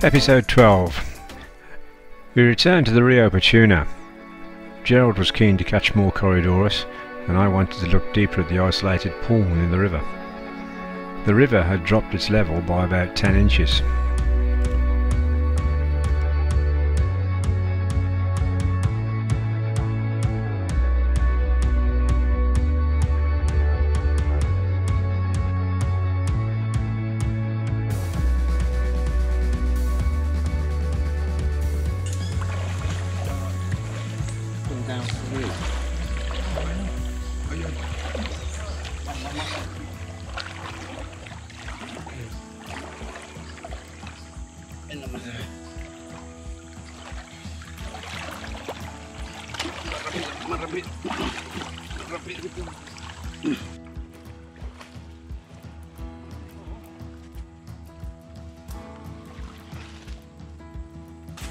Episode 12. We returned to the Rio Pituna. Gerald was keen to catch more Corridorus, and I wanted to look deeper at the isolated pool in the river. The river had dropped its level by about 10 inches.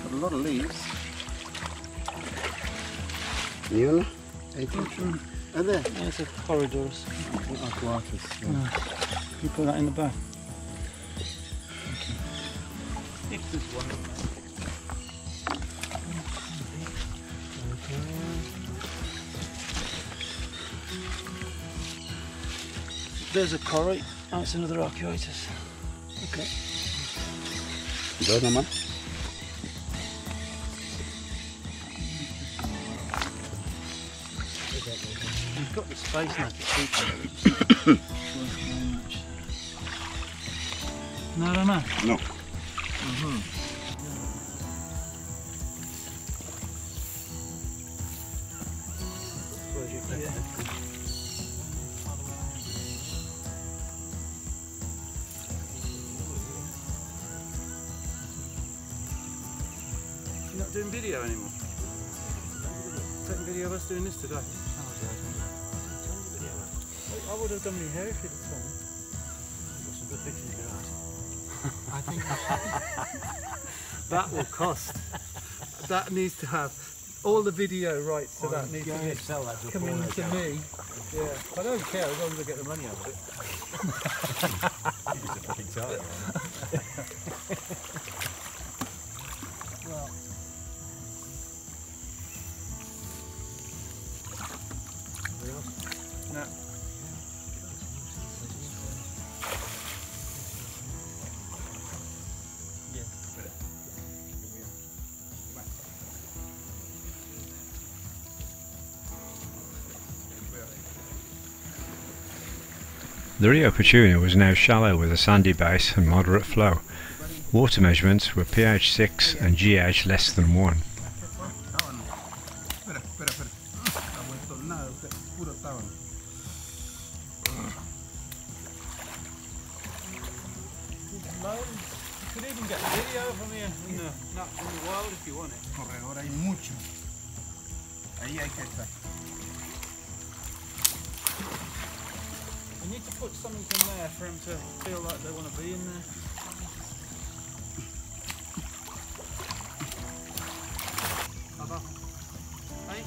Got a lot of leaves. Niola? Are there? There's a corridors. Aquatus. No. You put that in the bag. There's a corrie. That's another arcuatus. Okay. Dos nomás. You've got the space now to keep it. Nada más. No. You're not doing video anymore? Taking video of us doing this today? I would have done my hair if you'd have told me. Got some good pictures you can ask. I think that will cost. That needs to have all the video rights to that needs to be coming to me. Yeah, I don't care as long as I get the money out of it. You're just a fucking target. Well, no. The Rio Pituna was now shallow with a sandy base and moderate flow. Water measurements were pH 6 and GH less than 1. You could even get a video from here in the wild if you want it. Corredor hay mucho. Ahí hay que estar. You need to put something in there for them to feel like they want to be in there. Hey?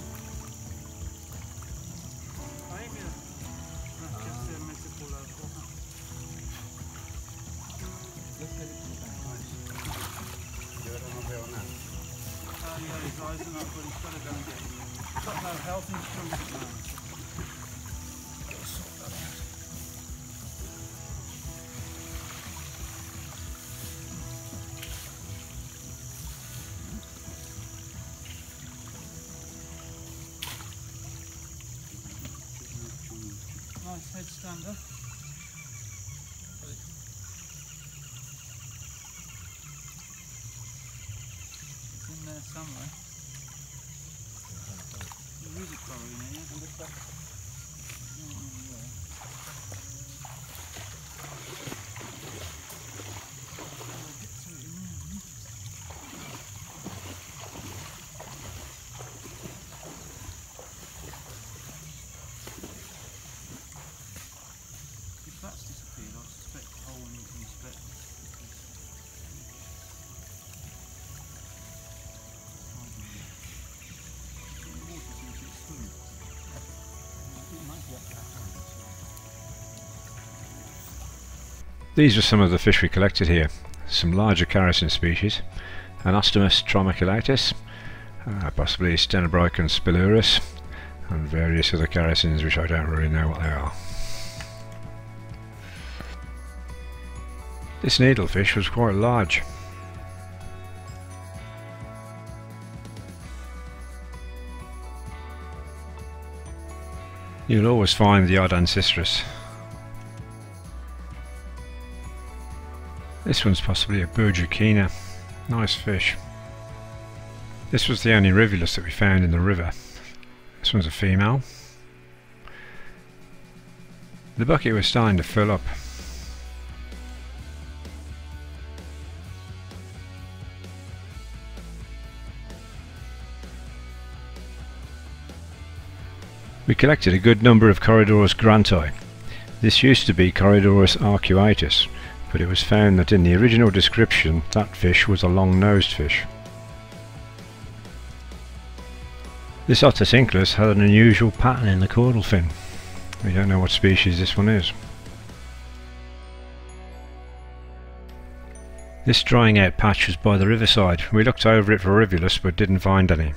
Hey, mira. Que se mete por la boca. Yo ahora no veo nada. Yeah, his eyes are not good. He's got to go and get him. He's got no health insurance now. Nice headstander. It's in there somewhere. There is a corrie in here. If that's disappeared, I suspect the hole needs to be inspected. These were some of the fish we collected here. some larger characin species, Anastomus trimaculatus, possibly Stenobrychon spilurus, and various other characins which I don't really know what they are. This needlefish was quite large. You'll always find the odd Ancistrus. This one's possibly a Burjuchina. Nice fish. This was the only Rivulus that we found in the river. This one's a female. The bucket was starting to fill up. We collected a good number of Corydoras granti. This used to be Corydoras arcuatus, but it was found that in the original description that fish was a long-nosed fish. This Otocinclus had an unusual pattern in the caudal fin. We don't know what species this one is. This drying out patch was by the riverside. We looked over it for Rivulus but didn't find any.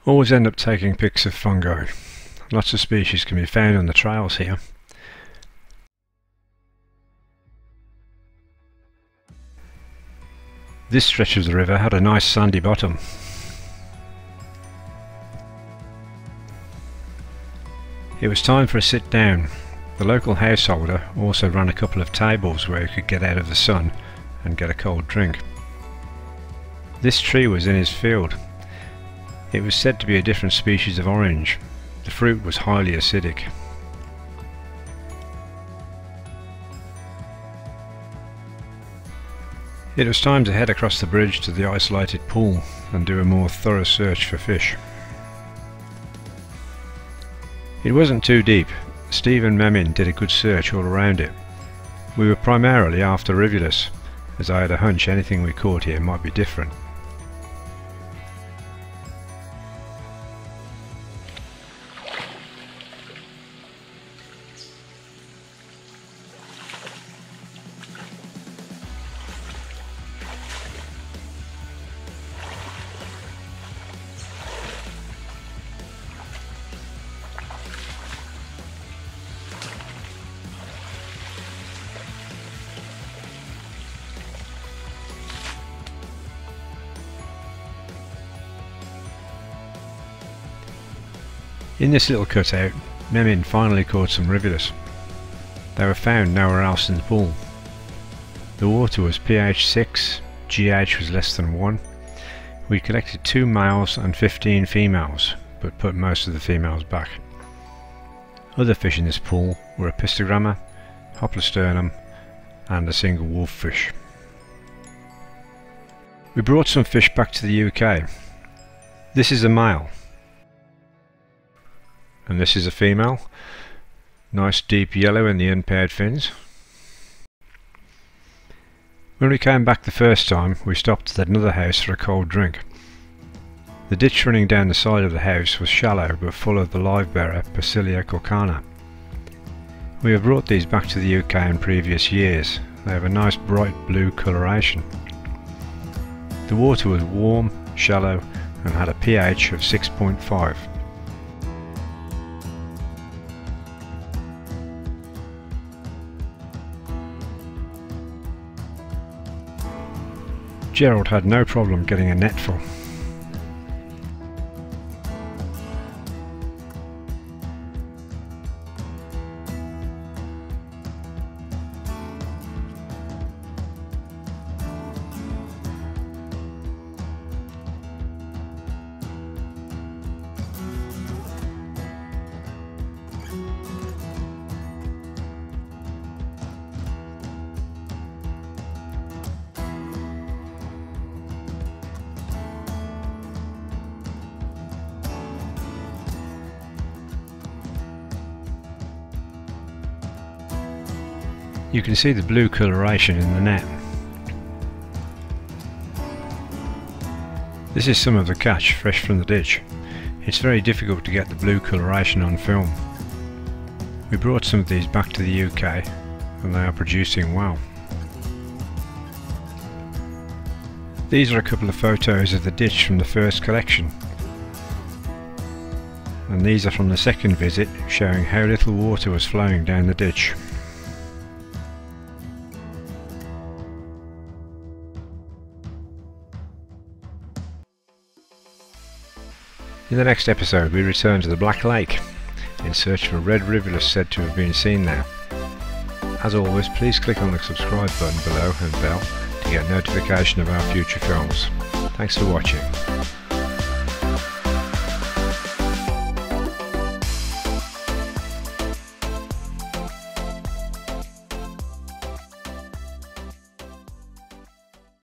Always end up taking pics of fungi. Lots of species can be found on the trails here. This stretch of the river had a nice sandy bottom. It was time for a sit down. The local householder also ran a couple of tables where you could get out of the sun and get a cold drink. This tree was in his field. It was said to be a different species of orange. The fruit was highly acidic. It was time to head across the bridge to the isolated pool and do a more thorough search for fish. It wasn't too deep. Steve and Memin did a good search all around it. We were primarily after Rivulus, as I had a hunch anything we caught here might be different. In this little cutout, Memin finally caught some Rivulus. They were found nowhere else in the pool. The water was pH 6, GH was less than 1. We collected 2 males and 15 females, but put most of the females back. Other fish in this pool were a pistogramma, hoplosternum and a single wolffish. We brought some fish back to the UK. This is a male. And this is a female. Nice deep yellow in the unpaired fins. When we came back the first time, we stopped at another house for a cold drink. The ditch running down the side of the house was shallow but full of the livebearer Basilia corcana. We have brought these back to the UK in previous years. They have a nice bright blue coloration. The water was warm, shallow and had a pH of 6.5. Gerald had no problem getting a netful. You can see the blue coloration in the net. This is some of the catch fresh from the ditch. It's very difficult to get the blue coloration on film. We brought some of these back to the UK and they are producing well. These are a couple of photos of the ditch from the first collection. And these are from the second visit, showing how little water was flowing down the ditch. In the next episode we return to the Black Lake in search for red rivulus said to have been seen there. As always, please click on the subscribe button below and bell to get notification of our future films. Thanks for watching.